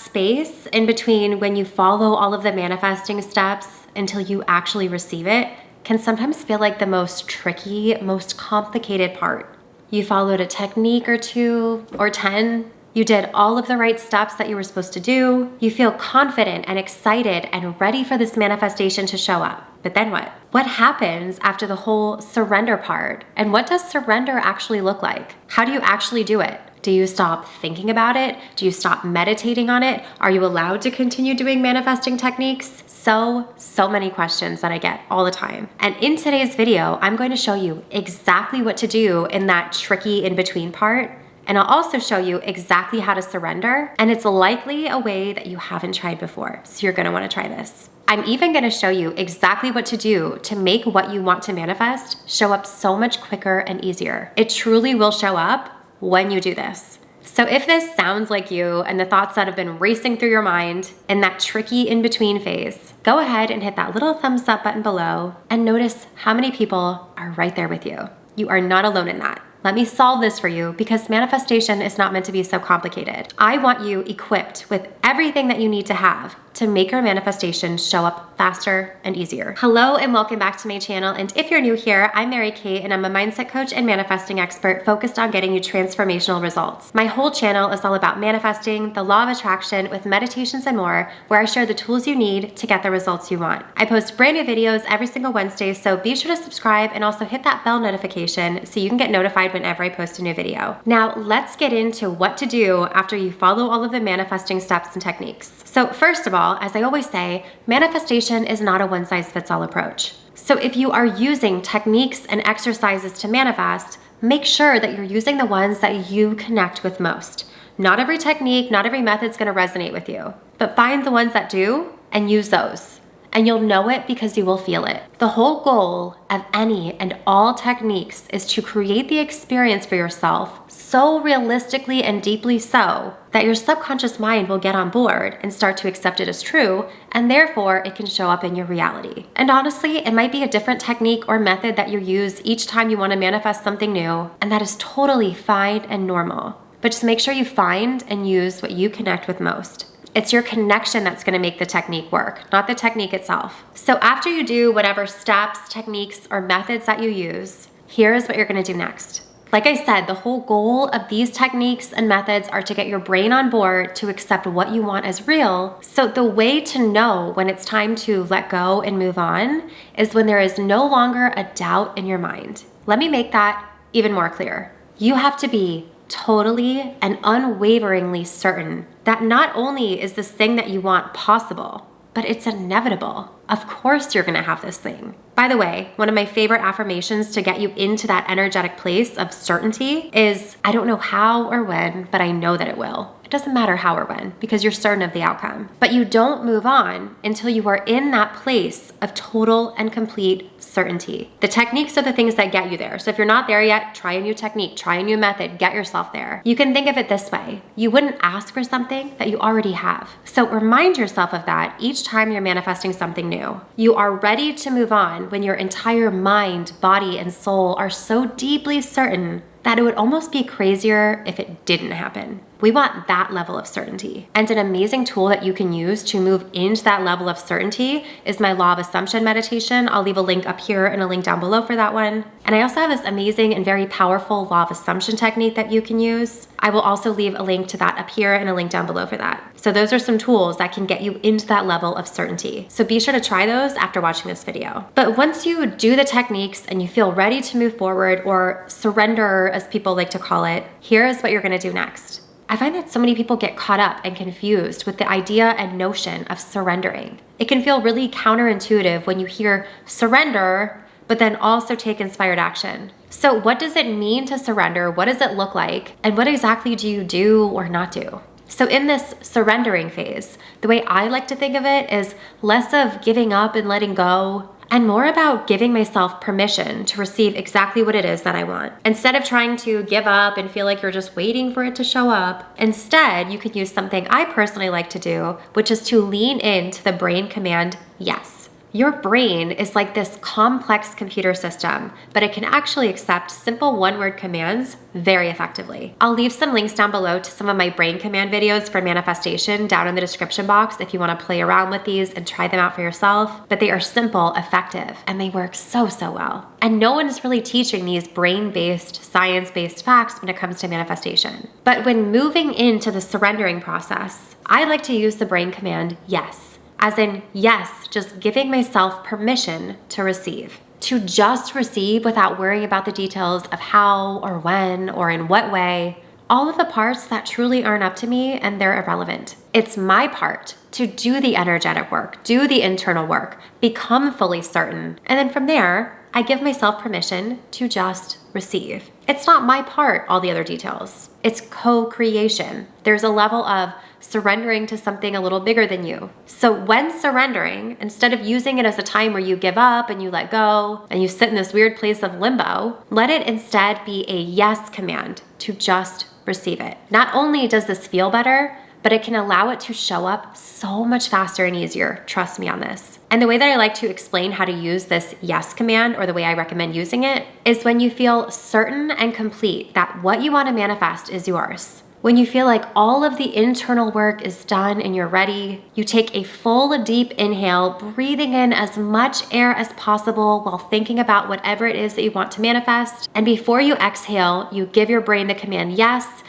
space in between when you follow all of the manifesting steps until you actually receive it can sometimes feel like the most tricky, most complicated part. You followed a technique or 2 or 10. You did all of the right steps that you were supposed to do. You feel confident and excited and ready for this manifestation to show up. But then what? What happens after the whole surrender part? And what does surrender actually look like? How do you actually do it? Do you stop thinking about it? Do you stop meditating on it? Are you allowed to continue doing manifesting techniques? So many questions that I get all the time. And in today's video, I'm going to show you exactly what to do in that tricky in-between part. And I'll also show you exactly how to surrender. And it's likely a way that you haven't tried before. So you're gonna wanna try this. I'm even gonna show you exactly what to do to make what you want to manifest show up so much quicker and easier. It truly will show up when you do this. So if this sounds like you and the thoughts that have been racing through your mind in that tricky in-between phase, go ahead and hit that little thumbs up button below and notice how many people are right there with you. You are not alone in that. Let me solve this for you because manifestation is not meant to be so complicated. I want you equipped with everything that you need to have to make your manifestation show up faster and easier. Hello and welcome back to my channel. And if you're new here, I'm Mary Kate and I'm a mindset coach and manifesting expert focused on getting you transformational results. My whole channel is all about manifesting, the law of attraction with meditations and more, where I share the tools you need to get the results you want. I post brand new videos every single Wednesday, so be sure to subscribe and also hit that bell notification so you can get notified whenever I post a new video. Now let's get into what to do after you follow all of the manifesting steps and techniques. So first of all, as I always say, manifestation is not a one-size-fits-all approach. So if you are using techniques and exercises to manifest, make sure that you're using the ones that you connect with most. Not every technique, not every method is going to resonate with you, but find the ones that do and use those. And you'll know it because you will feel it. The whole goal of any and all techniques is to create the experience for yourself so realistically and deeply so that your subconscious mind will get on board and start to accept it as true, and therefore it can show up in your reality. And honestly, it might be a different technique or method that you use each time you want to manifest something new, and that is totally fine and normal. But just make sure you find and use what you connect with most. It's your connection that's gonna make the technique work, not the technique itself. So after you do whatever steps, techniques, or methods that you use, here's what you're gonna do next. Like I said, the whole goal of these techniques and methods are to get your brain on board to accept what you want as real. So the way to know when it's time to let go and move on is when there is no longer a doubt in your mind. Let me make that even more clear. You have to be totally and unwaveringly certain that not only is this thing that you want possible, but it's inevitable. Of course you're gonna have this thing. By the way, one of my favorite affirmations to get you into that energetic place of certainty is, I don't know how or when, but I know that it will. It doesn't matter how or when because you're certain of the outcome. But you don't move on until you are in that place of total and complete certainty. The techniques are the things that get you there. So if you're not there yet, try a new technique, try a new method, get yourself there. You can think of it this way. You wouldn't ask for something that you already have. So remind yourself of that each time you're manifesting something new. You are ready to move on when your entire mind, body, and soul are so deeply certain that it would almost be crazier if it didn't happen. We want that level of certainty. And an amazing tool that you can use to move into that level of certainty is my law of assumption meditation. I'll leave a link up here and a link down below for that one. And I also have this amazing and very powerful law of assumption technique that you can use. I will also leave a link to that up here and a link down below for that. So those are some tools that can get you into that level of certainty. So be sure to try those after watching this video. But once you do the techniques and you feel ready to move forward, or surrender as people like to call it, here's what you're gonna do next. I find that so many people get caught up and confused with the idea and notion of surrendering. It can feel really counterintuitive when you hear surrender, but then also take inspired action. So what does it mean to surrender? What does it look like? And what exactly do you do or not do? So in this surrendering phase, the way I like to think of it is less of giving up and letting go, and more about giving myself permission to receive exactly what it is that I want. Instead of trying to give up and feel like you're just waiting for it to show up, instead you could use something I personally like to do, which is to lean into the brain command, yes. Your brain is like this complex computer system, but it can actually accept simple one-word commands very effectively. I'll leave some links down below to some of my brain command videos for manifestation down in the description box if you want to play around with these and try them out for yourself. But they are simple, effective, and they work so well. And no one is really teaching these brain-based, science-based facts when it comes to manifestation. But when moving into the surrendering process, I like to use the brain command yes. As in, yes, just giving myself permission to receive. To just receive without worrying about the details of how or when or in what way. All of the parts that truly aren't up to me and they're irrelevant. It's my part to do the energetic work, do the internal work, become fully certain. And then from there, I give myself permission to just receive. It's not my part, all the other details. It's co-creation. There's a level of surrendering to something a little bigger than you. So when surrendering, instead of using it as a time where you give up and you let go and you sit in this weird place of limbo, let it instead be a yes command to just receive it. Not only does this feel better, but it can allow it to show up so much faster and easier. Trust me on this. And the way that I like to explain how to use this yes command, or the way I recommend using it, is when you feel certain and complete that what you want to manifest is yours. When you feel like all of the internal work is done and you're ready, you take a full deep inhale, breathing in as much air as possible while thinking about whatever it is that you want to manifest. And before you exhale, you give your brain the command yes,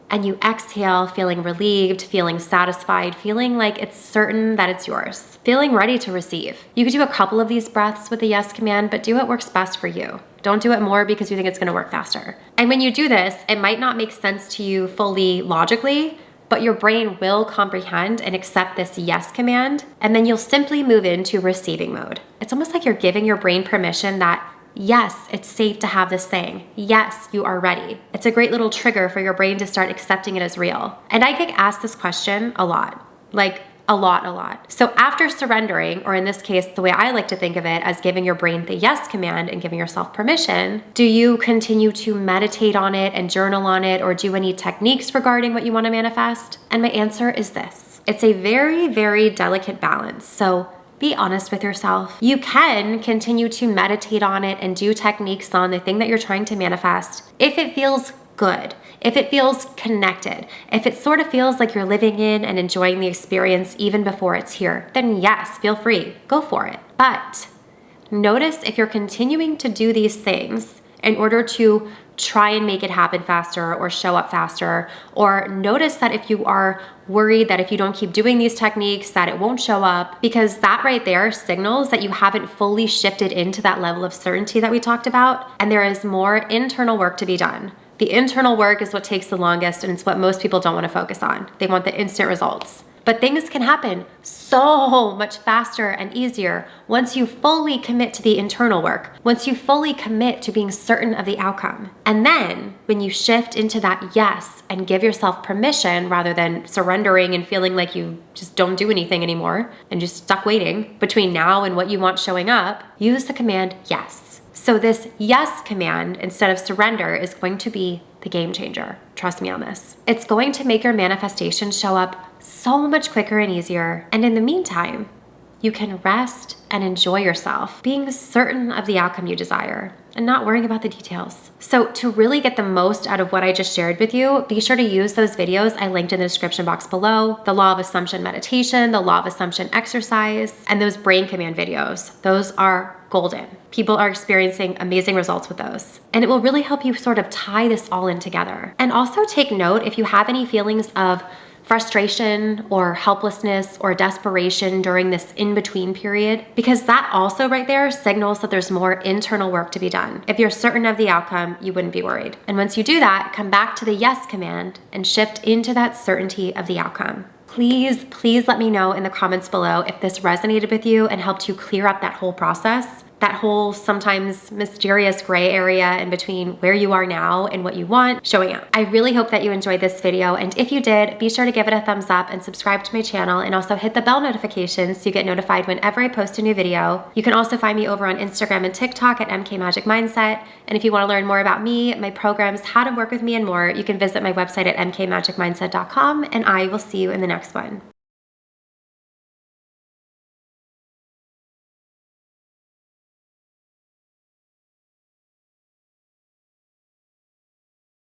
and you exhale feeling relieved, feeling satisfied, feeling like it's certain that it's yours, feeling ready to receive. You could do a couple of these breaths with the yes command, but do what works best for you. Don't do it more because you think it's gonna work faster. And when you do this, it might not make sense to you fully logically, but your brain will comprehend and accept this yes command, and then you'll simply move into receiving mode. It's almost like you're giving your brain permission that yes, it's safe to have this thing. Yes, you are ready. It's a great little trigger for your brain to start accepting it as real. And I get asked this question a lot, like a lot. So after surrendering, or in this case, the way I like to think of it as giving your brain the yes command and giving yourself permission, do you continue to meditate on it and journal on it, or do any techniques regarding what you want to manifest? And my answer is this. It's a very delicate balance. So be honest with yourself. You can continue to meditate on it and do techniques on the thing that you're trying to manifest if it feels good, if it feels connected, if it sort of feels like you're living in and enjoying the experience even before it's here, then yes, feel free, go for it. But notice if you're continuing to do these things in order to try and make it happen faster or show up faster, or notice that if you are worried that if you don't keep doing these techniques that it won't show up, because that right there signals that you haven't fully shifted into that level of certainty that we talked about, and there is more internal work to be done. The internal work is what takes the longest, and it's what most people don't want to focus on. They want the instant results. But things can happen so much faster and easier once you fully commit to the internal work, once you fully commit to being certain of the outcome. And then when you shift into that yes and give yourself permission rather than surrendering and feeling like you just don't do anything anymore and just stuck waiting between now and what you want showing up, use the command yes. So this yes command instead of surrender is going to be the game changer. Trust me on this. It's going to make your manifestation show up so much quicker and easier. And in the meantime, you can rest and enjoy yourself, being certain of the outcome you desire and not worrying about the details. So to really get the most out of what I just shared with you, be sure to use those videos I linked in the description box below, the Law of Assumption meditation, the Law of Assumption exercise, and those brain command videos. Those are golden. People are experiencing amazing results with those. And it will really help you sort of tie this all in together. And also take note if you have any feelings of frustration or helplessness or desperation during this in-between period, because that also right there signals that there's more internal work to be done. If you're certain of the outcome, you wouldn't be worried. And once you do that, come back to the yes command and shift into that certainty of the outcome. Please let me know in the comments below if this resonated with you and helped you clear up that whole process, that whole sometimes mysterious gray area in between where you are now and what you want showing up. I really hope that you enjoyed this video, and if you did, be sure to give it a thumbs up and subscribe to my channel, and also hit the bell notification so you get notified whenever I post a new video. You can also find me over on Instagram and TikTok at MK Magic Mindset, and if you want to learn more about me, my programs, how to work with me, and more, you can visit my website at mkmagicmindset.com, and I will see you in the next one.